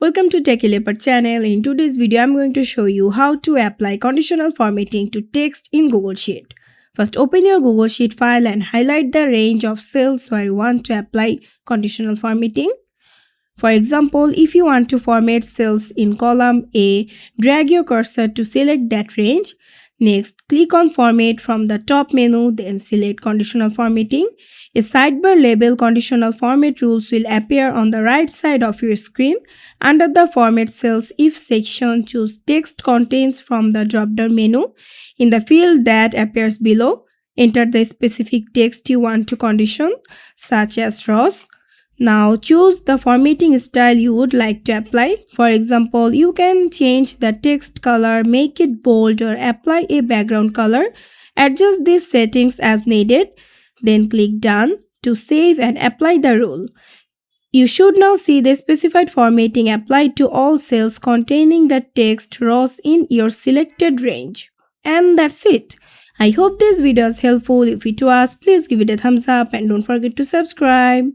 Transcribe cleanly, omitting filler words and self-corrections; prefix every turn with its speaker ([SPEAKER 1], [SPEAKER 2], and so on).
[SPEAKER 1] Welcome to Techie Leopard channel. In today's video, I'm going to show you how to apply conditional formatting to text in Google Sheet. First, open your Google Sheet file and highlight the range of cells where you want to apply conditional formatting. For example, if you want to format cells in column A, drag your cursor to select that range. Next, click on Format from the top menu, then select Conditional Formatting. A sidebar label Conditional Format Rules will appear on the right side of your screen. Under the Format Cells If section, choose Text Contains from the drop-down menu. In the field that appears below, enter the specific text you want to condition, such as Ross. Now choose the formatting style you would like to apply. For example, you can change the text color, make it bold, or apply a background color. Adjust these settings as needed. Then click Done to save and apply the rule. You should now see the specified formatting applied to all cells containing the text rows in your selected range. And that's it. I hope this video is helpful. If it was, please give it a thumbs up and don't forget to subscribe.